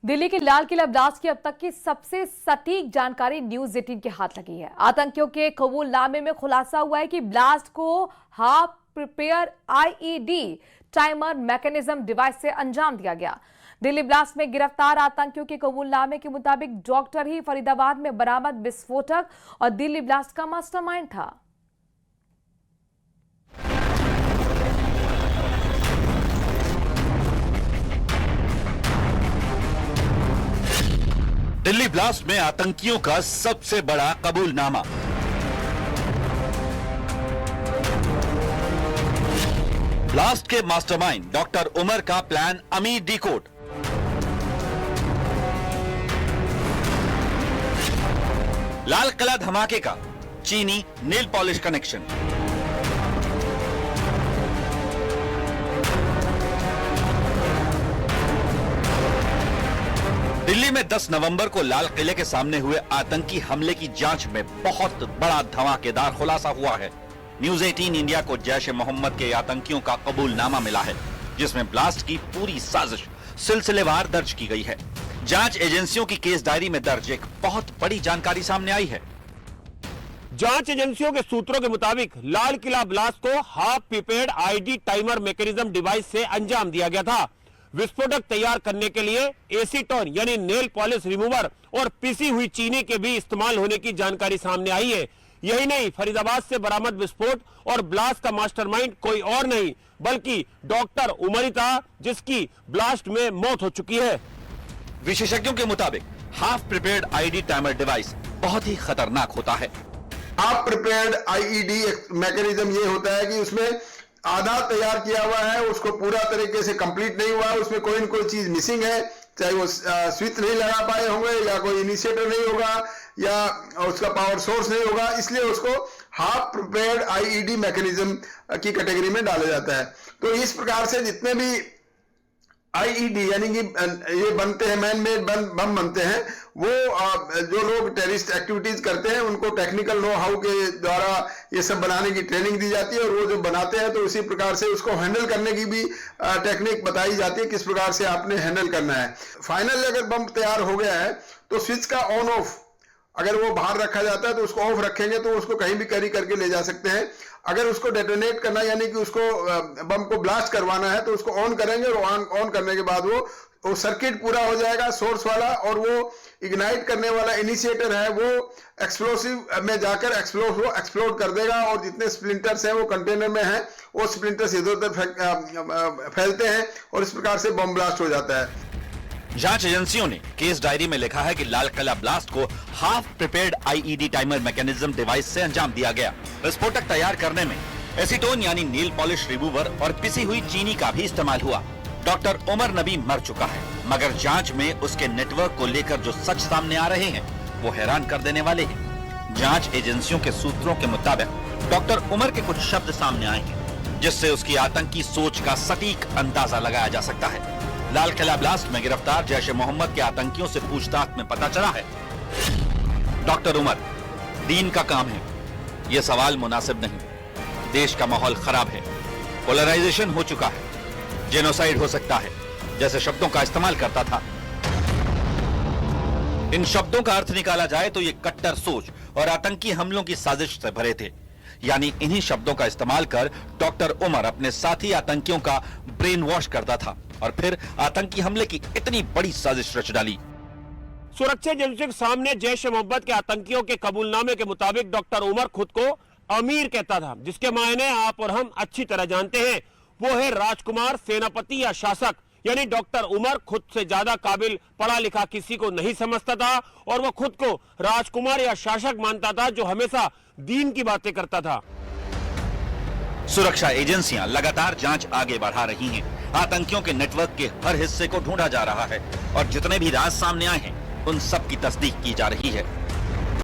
दिल्ली के लाल किला ब्लास्ट की अब तक की सबसे सटीक जानकारी न्यूज 18 के हाथ लगी है। आतंकियों के कबूलनामे में खुलासा हुआ है कि ब्लास्ट को half prepare IED timer mechanism device से अंजाम दिया गया। दिल्ली ब्लास्ट में गिरफ्तार आतंकियों के कबूलनामे के मुताबिक डॉक्टर ही फरीदाबाद में बरामद विस्फोटक और दिल्ली ब्लास्ट का मास्टरमाइंड था। दिल्ली ब्लास्ट में आतंकियों का सबसे बड़ा कबूलनामा। ब्लास्ट के मास्टरमाइंड डॉक्टर उमर का प्लान अमीर डिकोड। लाल किला धमाके का चीनी नेल पॉलिश कनेक्शन। दिल्ली में 10 नवंबर को लाल किले के सामने हुए आतंकी हमले की जांच में बहुत बड़ा धमाकेदार खुलासा हुआ है। न्यूज 18 इंडिया को जैश ए मोहम्मद के आतंकियों का कबूलनामा मिला है, जिसमें ब्लास्ट की पूरी साजिश सिलसिलेवार दर्ज की गई है। जांच एजेंसियों की केस डायरी में दर्ज एक बहुत बड़ी जानकारी सामने आई है। जांच एजेंसियों के सूत्रों के मुताबिक लाल किला ब्लास्ट को half prepared ID timer mechanism device से अंजाम दिया गया था। विस्फोटक तैयार करने के लिए एसीटोन यानी नेल पॉलिश रिमूवर और पिसी हुई चीनी के भी इस्तेमाल होने की जानकारी सामने आई है। यही नहीं, फरीदाबाद से बरामद विस्फोट और ब्लास्ट का मास्टरमाइंड कोई और नहीं बल्कि डॉक्टर उमर ही था, जिसकी ब्लास्ट में मौत हो चुकी है। विशेषज्ञों के मुताबिक half prepared ID timer device बहुत ही खतरनाक होता है। हाफ प्रिपेयर्ड आईईडी मैकेनिज्म ये होता है कि उसमें आधा तैयार किया हुआ है, उसको पूरा तरीके से कंप्लीट नहीं हुआ है, उसमें कोई न कोई चीज मिसिंग है, चाहे वो स्विच नहीं लगा पाए होंगे या कोई इनिशिएटर नहीं होगा या उसका पावर सोर्स नहीं होगा, इसलिए उसको हाफ प्रिपेयर्ड आईईडी मैकेनिज्म की कैटेगरी में डाला जाता है। तो इस प्रकार से जितने भी आईईडी यानी कि ये बनते हैं, मैन मेड बम बनते हैं, वो जो लोग टेररिस्ट एक्टिविटीज करते हैं उनको टेक्निकल नो हाउ के द्वारा ये सब बनाने की ट्रेनिंग दी जाती है और वो जो बनाते हैं तो उसी प्रकार से उसको हैंडल करने की भी टेक्निक बताई जाती है, किस प्रकार से आपने हैंडल करना है। फाइनल अगर बम तैयार हो गया है तो स्विच का ऑन ऑफ अगर वो बाहर रखा जाता है तो उसको ऑफ रखेंगे तो उसको कहीं भी कैरी करके ले जा सकते हैं। अगर उसको डेटोनेट करना यानी कि उसको बम को ब्लास्ट करवाना है तो उसको ऑन करेंगे और ऑन करने के बाद वो सर्किट पूरा हो जाएगा सोर्स वाला, और वो इग्नाइट करने वाला इनिशिएटर है वो एक्सप्लोसिव में जाकर एक्सप्लोड कर देगा और जितने स्प्लिंटर्स हैं वो कंटेनर में हैं वो स्प्लिंटर्स इधर उधर फैलते हैं और इस प्रकार से बम ब्लास्ट हो जाता है। जांच एजेंसियों ने केस डायरी में लिखा है कि लाल किला ब्लास्ट को half prepared IED timer mechanism device से अंजाम दिया गया। विस्फोटक तैयार करने में एसीटोन यानी नील पॉलिश रिमूवर और पिसी हुई चीनी का भी इस्तेमाल हुआ। डॉक्टर उमर नबी मर चुका है, मगर जांच में उसके नेटवर्क को लेकर जो सच सामने आ रहे हैं वो हैरान कर देने वाले हैं। जांच एजेंसियों के सूत्रों के मुताबिक डॉक्टर उमर के कुछ शब्द सामने आए हैं, जिससे उसकी आतंकी सोच का सटीक अंदाजा लगाया जा सकता है। लाल किला ब्लास्ट में गिरफ्तार जैश ए मोहम्मद के आतंकियों से पूछताछ में पता चला है डॉक्टर उमर दीन का काम है। यह सवाल मुनासिब नहीं। देश का माहौल खराब है, पोलराइजेशन हो चुका है, जेनोसाइड हो सकता है जैसे शब्दों का इस्तेमाल करता था। इन शब्दों का अर्थ निकाला जाए तो ये कट्टर सोच और आतंकी हमलों की साजिश से भरे थे। यानी इन्हीं शब्दों का इस्तेमाल कर डॉक्टर उमर अपने साथी आतंकियों का ब्रेन वॉश करता था और फिर आतंकी हमले की इतनी बड़ी साजिश रच डाली। सुरक्षा एजेंसियों के सामने जैश ए मोहम्मद के आतंकियों के कबूलनामे के मुताबिक डॉक्टर उमर खुद को अमीर कहता था, जिसके मायने आप और हम अच्छी तरह जानते हैं। वो है राजकुमार, सेनापति या शासक। यानी डॉक्टर उमर खुद से ज्यादा काबिल पढ़ा लिखा किसी को नहीं समझता था और वो खुद को राजकुमार या शासक मानता था जो हमेशा दीन की बातें करता था। सुरक्षा एजेंसियां लगातार जांच आगे बढ़ा रही हैं। आतंकियों के नेटवर्क के हर हिस्से को ढूंढा जा रहा है और जितने भी राज सामने आए हैं उन सब की तस्दीक की जा रही है।